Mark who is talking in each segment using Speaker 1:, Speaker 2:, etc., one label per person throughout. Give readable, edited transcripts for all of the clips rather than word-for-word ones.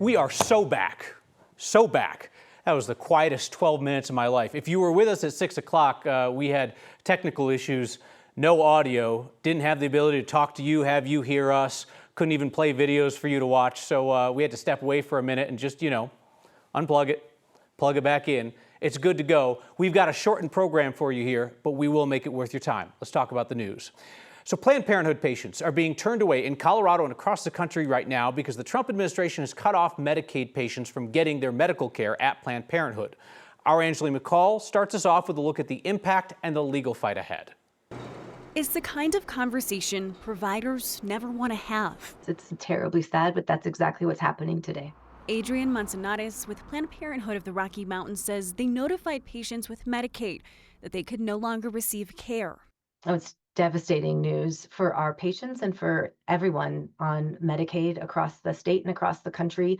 Speaker 1: We are so back. So back. That was the quietest 12 minutes of my life. If you were with us at 6 o'clock, we had technical issues, no audio, didn't have the ability to talk to you, have you hear us, couldn't even play videos for you to watch. So we had to step away for a minute and just, unplug it, plug it back in. It's good to go. We've got a shortened program for you here, but we will make it worth your time. Let's talk about the news. So Planned Parenthood patients are being turned away in Colorado and across the country right now because the Trump administration has cut off Medicaid patients from getting their medical care at Planned Parenthood. Our Angeline McCall starts us off with a look at the impact and the legal fight ahead.
Speaker 2: It's the kind of conversation providers never want to have.
Speaker 3: It's terribly sad, but that's exactly what's happening today.
Speaker 2: Adrian Manzanares with Planned Parenthood of the Rocky Mountains says they notified patients with Medicaid that they could no longer receive care.
Speaker 3: Oh, it's devastating news for our patients and for everyone on Medicaid across the state and across the country.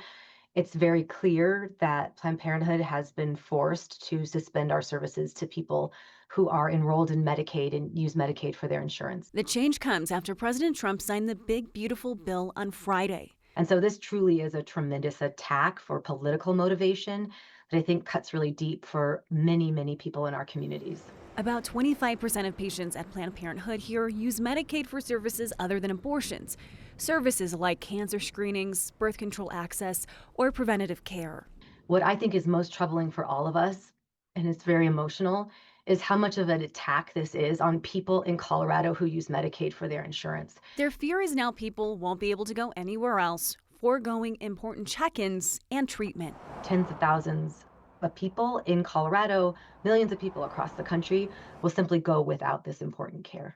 Speaker 3: It's very clear that Planned Parenthood has been forced to suspend our services to people who are enrolled in Medicaid and use Medicaid for their insurance.
Speaker 2: The change comes after President Trump signed the big, beautiful bill on Friday.
Speaker 3: And so this truly is a tremendous attack for political motivation that I think cuts really deep for many, many people in our communities.
Speaker 2: About 25% of patients at Planned Parenthood here use Medicaid for services other than abortions. Services like cancer screenings, birth control access, or preventative care.
Speaker 3: What I think is most troubling for all of us, and it's very emotional, is how much of an attack this is on people in Colorado who use Medicaid for their insurance.
Speaker 2: Their fear is now people won't be able to go anywhere else, foregoing important check-ins and treatment.
Speaker 3: Tens of thousands of people in Colorado, millions of people across the country will simply go without this important care.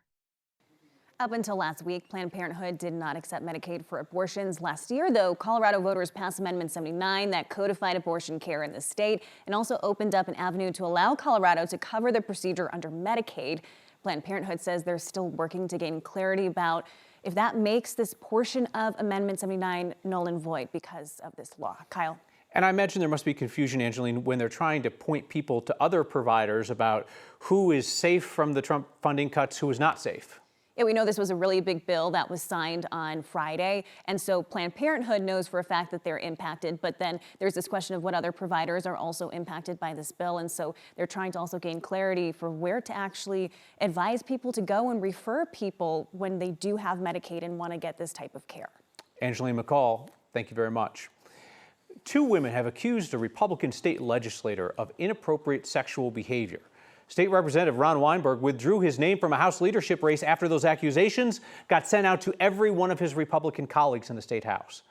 Speaker 4: Up until last week, Planned Parenthood did not accept Medicaid for abortions. Last year, though, Colorado voters passed Amendment 79 that codified abortion care in the state and also opened up an avenue to allow Colorado to cover the procedure under Medicaid. Planned Parenthood says they're still working to gain clarity about if that makes this portion of Amendment 79 null and void because of this law. Kyle.
Speaker 1: And I imagine there must be confusion, Angeline, when they're trying to point people to other providers about who is safe from the Trump funding cuts, who is not safe.
Speaker 4: Yeah, we know this was a really big bill that was signed on Friday, and so Planned Parenthood knows for a fact that they're impacted, but then there's this question of what other providers are also impacted by this bill, and so they're trying to also gain clarity for where to actually advise people to go and refer people when they do have Medicaid and want to get this type of care.
Speaker 1: Angeline McCall, thank you very much. 2 women have accused a Republican state legislator of inappropriate sexual behavior. State Representative Ron Weinberg withdrew his name from a House leadership race after those accusations got sent out to every one of his Republican colleagues in the state House.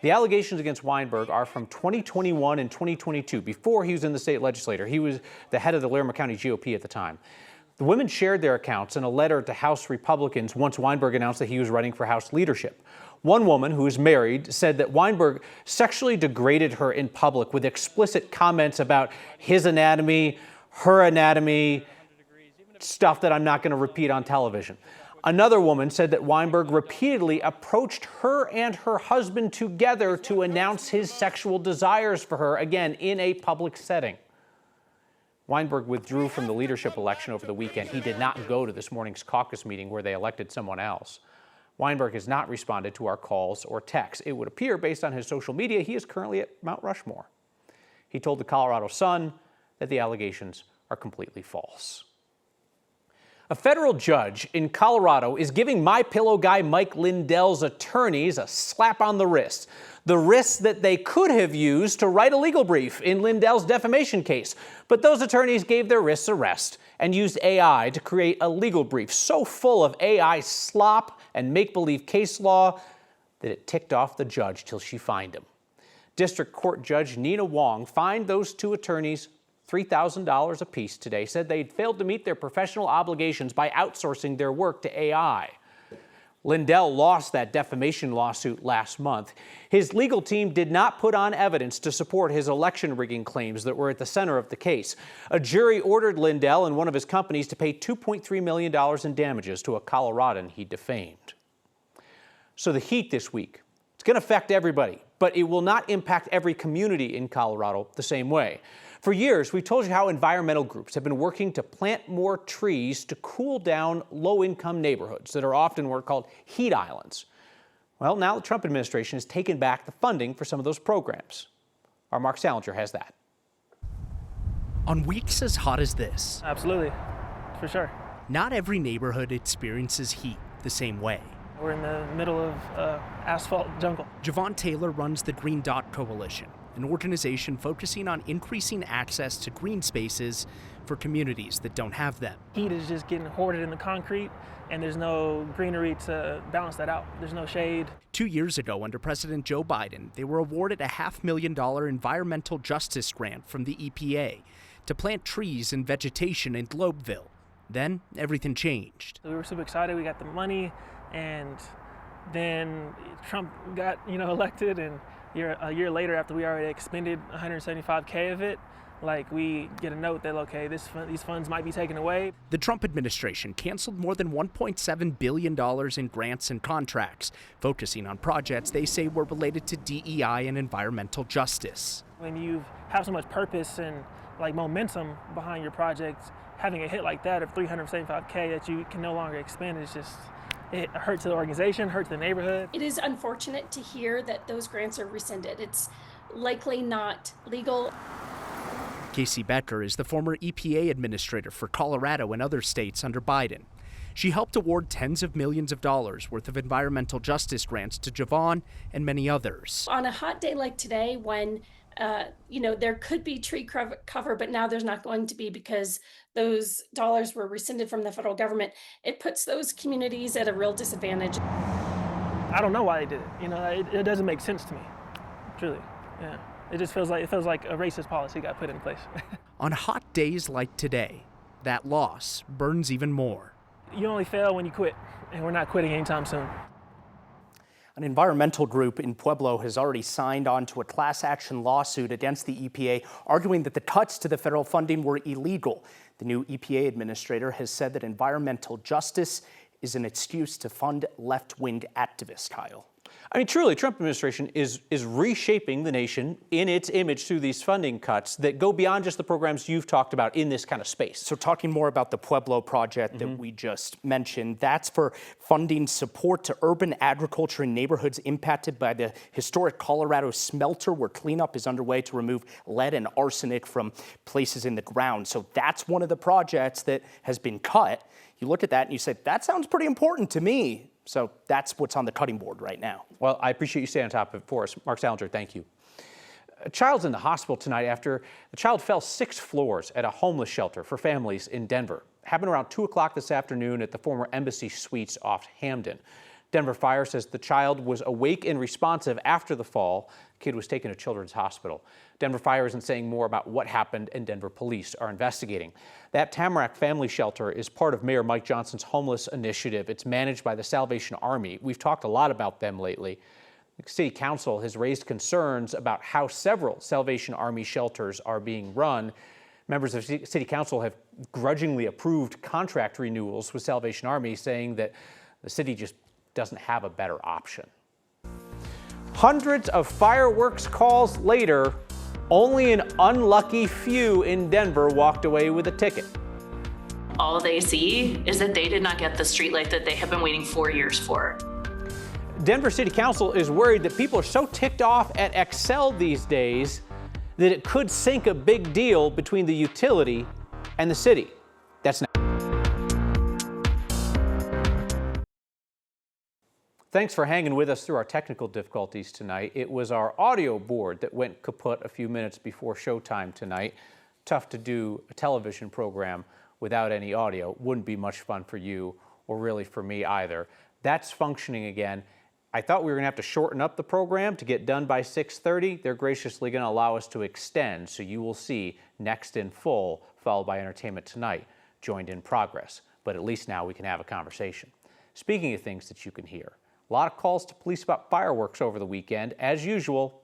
Speaker 1: The allegations against Weinberg are from 2021 and 2022, before he was in the state legislature. He was the head of the Larimer County GOP at the time. The women shared their accounts in a letter to House Republicans once Weinberg announced that he was running for House leadership. One woman, who is married, said that Weinberg sexually degraded her in public with explicit comments about his anatomy, her anatomy, stuff that I'm not going to repeat on television. Another woman said that Weinberg repeatedly approached her and her husband together to announce his sexual desires for her, again, in a public setting. Weinberg withdrew from the leadership election over the weekend. He did not go to this morning's caucus meeting where they elected someone else. Weinberg has not responded to our calls or texts. It would appear, based on his social media, he is currently at Mount Rushmore. He told the Colorado Sun that the allegations are completely false. A federal judge in Colorado is giving MyPillow guy Mike Lindell's attorneys a slap on the wrist that they could have used to write a legal brief in Lindell's defamation case. But those attorneys gave their wrists a rest and used AI to create a legal brief so full of AI slop and make-believe case law that it ticked off the judge till she fined him. District Court Judge Nina Wong fined those 2 attorneys $3,000 apiece today, said they'd failed to meet their professional obligations by outsourcing their work to AI. Lindell lost that defamation lawsuit last month. His legal team did not put on evidence to support his election rigging claims that were at the center of the case. A jury ordered Lindell and one of his companies to pay $2.3 million in damages to a Coloradan he defamed. So the heat this week, it's going to affect everybody, but it will not impact every community in Colorado the same way. For years, we've told you how environmental groups have been working to plant more trees to cool down low-income neighborhoods that are often what are called heat islands. Well, now the Trump administration has taken back the funding for some of those programs. Our Mark Salinger has that.
Speaker 5: On weeks as hot as this,
Speaker 6: Absolutely, for sure.
Speaker 5: not every neighborhood experiences heat the same way.
Speaker 6: We're in the middle of asphalt jungle.
Speaker 5: Javon Taylor runs the Green Dot Coalition, an organization focusing on increasing access to green spaces for communities that don't have them.
Speaker 6: Heat is just getting hoarded in the concrete, and there's no greenery to balance that out. There's no shade.
Speaker 5: 2 years ago, under President Joe Biden, they were awarded a $500,000 environmental justice grant from the EPA to plant trees and vegetation in Globeville. Then everything changed.
Speaker 6: We were super excited. We got the money, and then Trump got elected, and a year later, after we already expended $175K of it, we get a note that, okay, these funds might be taken away.
Speaker 5: The Trump administration canceled more than $1.7 billion in grants and contracts, focusing on projects they say were related to DEI and environmental justice.
Speaker 6: When you have so much purpose and momentum behind your project, having a hit like that of $375K that you can no longer expend is just, it hurts the organization, hurts the neighborhood.
Speaker 7: It is unfortunate to hear that those grants are rescinded. It's likely not legal.
Speaker 5: Casey Becker is the former EPA administrator for Colorado and other states under Biden. She helped award tens of millions of dollars worth of environmental justice grants to Javon and many others.
Speaker 7: On a hot day like today, when there could be tree cover, but now there's not going to be because those dollars were rescinded from the federal government, it puts those communities at a real disadvantage.
Speaker 6: I don't know why they did it. It doesn't make sense to me, truly. Yeah. It feels like a racist policy got put in place.
Speaker 5: On hot days like today, that loss burns even more.
Speaker 6: You only fail when you quit, and we're not quitting anytime soon.
Speaker 8: An environmental group in Pueblo has already signed on to a class action lawsuit against the EPA, arguing that the cuts to the federal funding were illegal. The new EPA administrator has said that environmental justice is an excuse to fund left-wing activists, Kyle.
Speaker 1: I mean, truly, Trump administration is reshaping the nation in its image through these funding cuts that go beyond just the programs you've talked about in this kind of space.
Speaker 8: So talking more about the Pueblo project that we just mentioned, that's for funding support to urban agriculture in neighborhoods impacted by the historic Colorado smelter, where cleanup is underway to remove lead and arsenic from places in the ground. So that's one of the projects that has been cut. You look at that and you say, that sounds pretty important to me. So that's what's on the cutting board right now.
Speaker 1: Well, I appreciate you staying on top of it for us. Mark Salinger, thank you. A child's in the hospital tonight after the child fell 6 floors at a homeless shelter for families in Denver. Happened around 2 o'clock this afternoon at the former Embassy Suites off Hamden. Denver Fire says the child was awake and responsive after the fall. The kid was taken to Children's Hospital. Denver Fire isn't saying more about what happened, and Denver police are investigating. That Tamarack Family Shelter is part of Mayor Mike Johnson's homeless initiative. It's managed by the Salvation Army. We've talked a lot about them lately. The City Council has raised concerns about how several Salvation Army shelters are being run. Members of City Council have grudgingly approved contract renewals with Salvation Army, saying that the city just doesn't have a better option. Hundreds of fireworks calls later, only an unlucky few in Denver walked away with a ticket.
Speaker 9: All they see is that they did not get the streetlight that they have been waiting 4 years for.
Speaker 1: Denver City Council is worried that people are so ticked off at Xcel these days that it could sink a big deal between the utility and the city. That's next. Thanks for hanging with us through our technical difficulties tonight. It was our audio board that went kaput a few minutes before showtime tonight. Tough to do a television program without any audio. Wouldn't be much fun for you or really for me either. That's functioning again. I thought we were going to have to shorten up the program to get done by 6:30. They're graciously going to allow us to extend, so you will see Next in Full, followed by Entertainment Tonight, joined in progress. But at least now we can have a conversation. Speaking of things that you can hear, a lot of calls to police about fireworks over the weekend. As usual,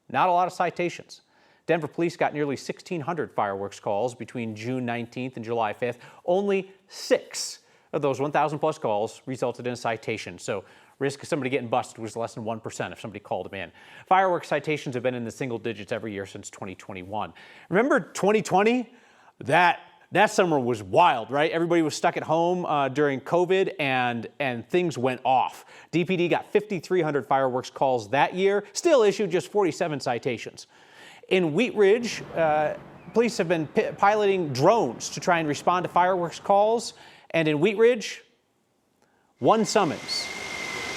Speaker 1: not a lot of citations. Denver police got nearly 1,600 fireworks calls between June 19th and July 5th. Only 6 of those 1,000 plus calls resulted in a citation. So risk of somebody getting busted was less than 1% if somebody called them in. Fireworks citations have been in the single digits every year since 2021. Remember 2020? That That summer was wild, right? Everybody was stuck at home during COVID and things went off. DPD got 5,300 fireworks calls that year, still issued just 47 citations. In Wheat Ridge, police have been piloting drones to try and respond to fireworks calls. And in Wheat Ridge, one summons.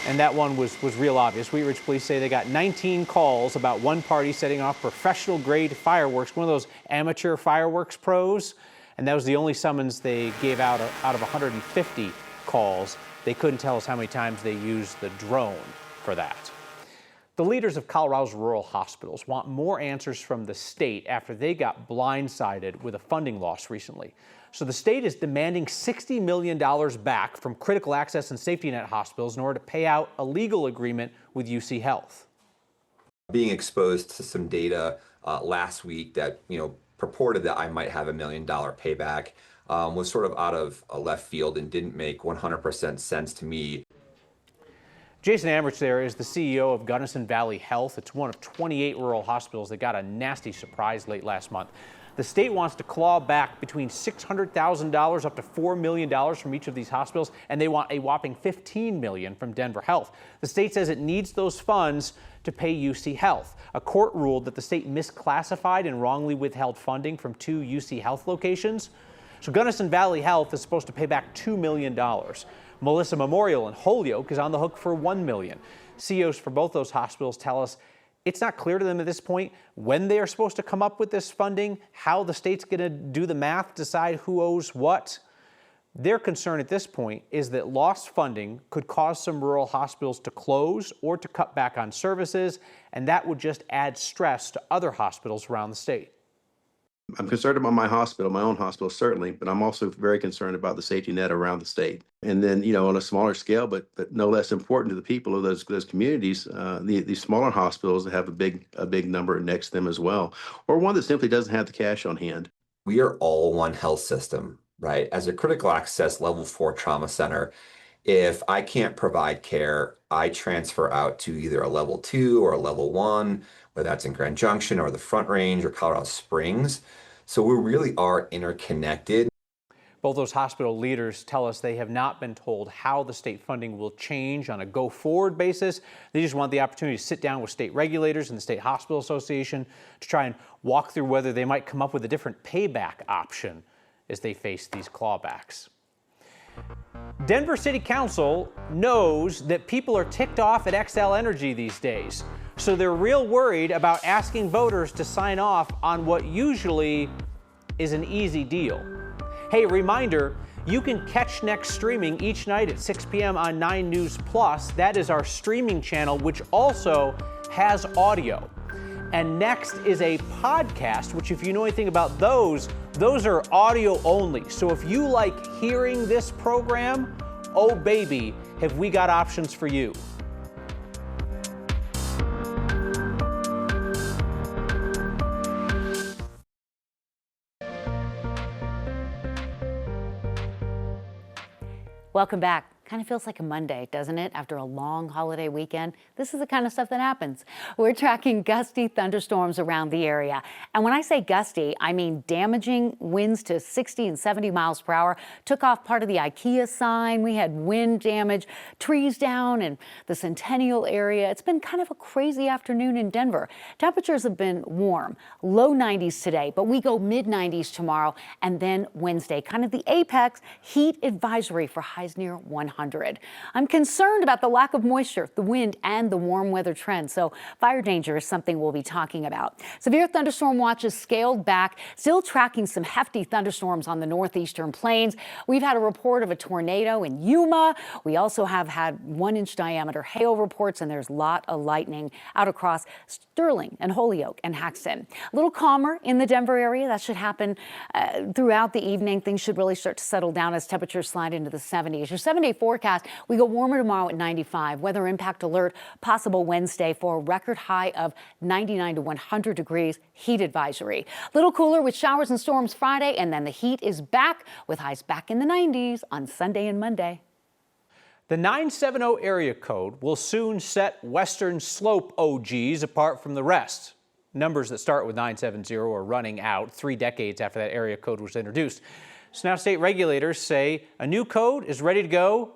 Speaker 1: And that one was real obvious. Wheat Ridge police say they got 19 calls about one party setting off professional grade fireworks, one of those amateur fireworks pros. And that was the only summons they gave out of 150 calls. They couldn't tell us how many times they used the drone for that. The leaders of Colorado's rural hospitals want more answers from the state after they got blindsided with a funding loss recently. So the state is demanding $60 million back from critical access and safety net hospitals in order to pay out a legal agreement with UC Health.
Speaker 10: Being exposed to some data last week that, purported that I might have $1 million payback was sort of out of left field and didn't make 100% sense to me.
Speaker 1: Jason Amrich there is the CEO of Gunnison Valley Health. It's one of 28 rural hospitals that got a nasty surprise late last month. The state wants to claw back between $600,000 up to $4 million from each of these hospitals, and they want a whopping $15 million from Denver Health. The state says it needs those funds to pay UC Health. A court ruled that the state misclassified and wrongly withheld funding from 2 UC Health locations. So Gunnison Valley Health is supposed to pay back $2 million. Melissa Memorial in Holyoke is on the hook for $1 million. CEOs for both those hospitals tell us it's not clear to them at this point when they are supposed to come up with this funding, how the state's going to do the math, decide who owes what. Their concern at this point is that lost funding could cause some rural hospitals to close or to cut back on services, and that would just add stress to other hospitals around the state.
Speaker 11: I'm concerned about my hospital, my own hospital, certainly, but I'm also very concerned about the safety net around the state. And then, on a smaller scale, but no less important to the people of those communities, these smaller hospitals that have a big number next to them as well, or one that simply doesn't have the cash on hand.
Speaker 10: We are all one health system, right? As a critical access level 4 trauma center, if I can't provide care, I transfer out to either a level 2 or a level 1, whether that's in Grand Junction or the Front Range or Colorado Springs. So we really are interconnected.
Speaker 1: Both those hospital leaders tell us they have not been told how the state funding will change on a go-forward basis. They just want the opportunity to sit down with state regulators and the State Hospital Association to try and walk through whether they might come up with a different payback option as they face these clawbacks. Denver City Council knows that people are ticked off at XL Energy these days, so they're real worried about asking voters to sign off on what usually is an easy deal. Hey, reminder, you can catch Next streaming each night at 6 p.m. on 9 News Plus. That is our streaming channel, which also has audio. And Next is a podcast, which if you know anything about those are audio only. So if you like hearing this program, oh baby, have we got options for you.
Speaker 12: Welcome back. Kind of feels like a Monday, doesn't it? After a long holiday weekend, this is the kind of stuff that happens. We're tracking gusty thunderstorms around the area. And when I say gusty, I mean damaging winds to 60 and 70 miles per hour. Took off part of the IKEA sign. We had wind damage, trees down in the Centennial area. It's been kind of a crazy afternoon in Denver. Temperatures have been warm, low 90s today, but we go mid 90s tomorrow and then Wednesday, kind of the apex heat advisory for highs near 100. I'm concerned about the lack of moisture, the wind, and the warm weather trend. So fire danger is something we'll be talking about. Severe thunderstorm watches scaled back, still tracking some hefty thunderstorms on the northeastern plains. We've had a report of a tornado in Yuma. We also have had 1-inch diameter hail reports, and there's a lot of lightning out across Sterling and Holyoke and Haxton. A little calmer in the Denver area. That should happen throughout the evening. Things should really start to settle down as temperatures slide into the 70s. Your 7-day forecast, we go warmer tomorrow at 95. Weather impact alert possible Wednesday for a record high of 99 to 100 degrees. Heat advisory. Little cooler with showers and storms Friday, and then the heat is back with highs back in the 90s on Sunday and Monday.
Speaker 1: The 970 area code will soon set Western Slope OGs apart from the rest. numbers that start with 970 are running out 3 decades after that area code was introduced. So now state regulators say a new code is ready to go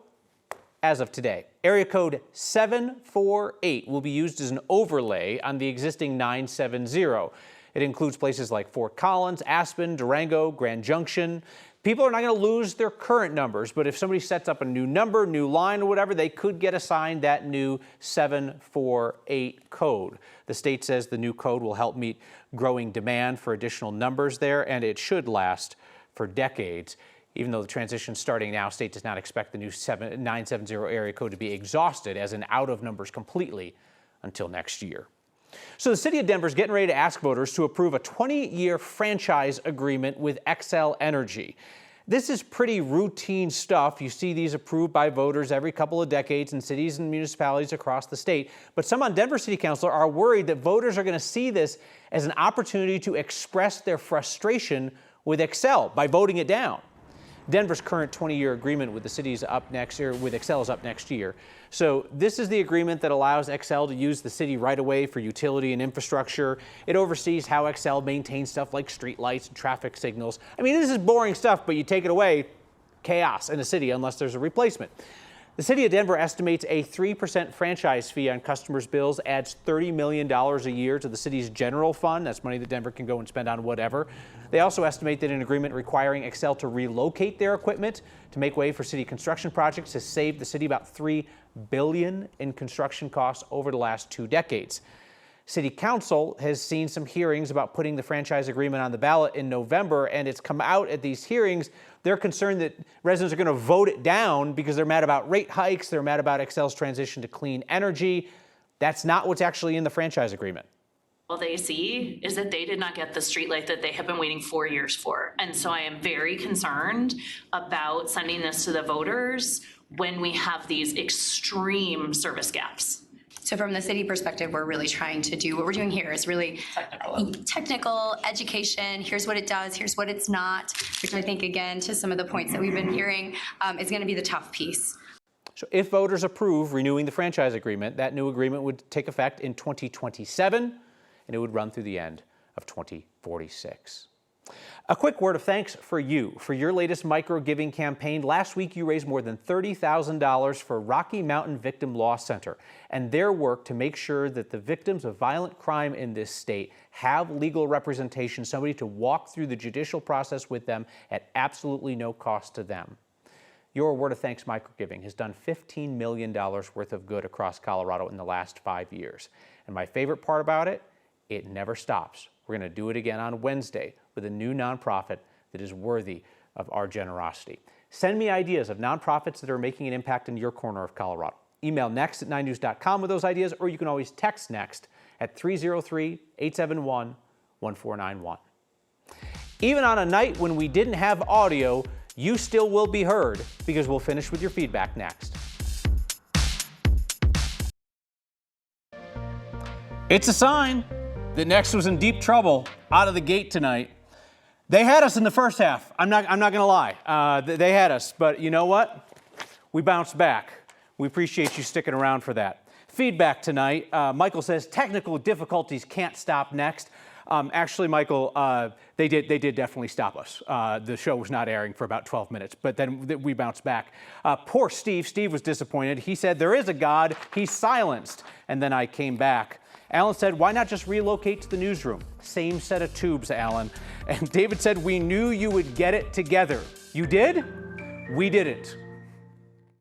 Speaker 1: as of today. Area code 748 will be used as an overlay on the existing 970. It includes places like Fort Collins, Aspen, Durango, Grand Junction. People are not going to lose their current numbers, but if somebody sets up a new number, new line or whatever, they could get assigned that new 748 code. The state says the new code will help meet growing demand for additional numbers there, and it should last for decades. Even though the transition is starting now, state does not expect the new 970 area code to be exhausted, as in out of numbers completely, until next year. So the city of Denver is getting ready to ask voters to approve a 20-year franchise agreement with Xcel Energy. This is pretty routine stuff. You see these approved by voters every couple of decades in cities and municipalities across the state. But some on Denver City Council are worried that voters are going to see this as an opportunity to express their frustration with Xcel by voting it down. Denver's current 20-year agreement with the city is up next year, with Xcel is up next year. So this is the agreement that allows Xcel to use the city right away for utility and infrastructure. It oversees how Xcel maintains stuff like streetlights and traffic signals. I mean, this is boring stuff, but you take it away, chaos in a city unless there's a replacement. The city of Denver estimates a 3% franchise fee on customers' bills adds $30 million a year to the city's general fund. That's money that Denver can go and spend on whatever. They also estimate that an agreement requiring Xcel to relocate their equipment to make way for city construction projects has saved the city about $3 billion in construction costs over the last 2 decades. City Council has seen some hearings about putting the franchise agreement on the ballot in November, and it's come out at these hearings. They're concerned that residents are going to vote it down because they're mad about rate hikes. They're mad about Xcel's transition to clean energy. That's not what's actually in the franchise agreement.
Speaker 9: All they see is that they did not get the streetlight that they have been waiting 4 years for. And so I am very concerned about sending this to the voters when we have these extreme service gaps.
Speaker 13: So from the city perspective, we're really trying to do, what we're doing here is really technical education. Here's what it does, here's what it's not, which I think, again, to some of the points that we've been hearing, is going to be the tough piece.
Speaker 1: So if voters approve renewing the franchise agreement, that new agreement would take effect in 2027, and it would run through the end of 2046. A quick word of thanks for your latest micro-giving campaign. Last week, you raised more than $30,000 for Rocky Mountain Victim Law Center and their work to make sure that the victims of violent crime in this state have legal representation, somebody to walk through the judicial process with them at absolutely no cost to them. Your word of thanks micro-giving has done $15 million worth of good across Colorado in the last 5 years. And my favorite part about it, it never stops. We're going to do it again on Wednesday with a new nonprofit that is worthy of our generosity. Send me ideas of nonprofits that are making an impact in your corner of Colorado. Email next@9news.com with those ideas, or you can always text next at 303-871-1491. Even on a night when we didn't have audio, you still will be heard, because we'll finish with your feedback next. It's a sign that Next was in deep trouble out of the gate tonight. They had us in the first half. I'm not going to lie. They had us, but you know what? We bounced back. We appreciate you sticking around for that. Feedback tonight. Michael says technical difficulties can't stop Next. Actually, Michael, they did definitely stop us. The show was not airing for about 12 minutes, but then we bounced back. Poor Steve. Steve was disappointed. He said, there is a God. He's silenced. And then I came back. Alan said, why not just relocate to the newsroom? Same set of tubes, Alan. And David said, we knew you would get it together. You did? We didn't.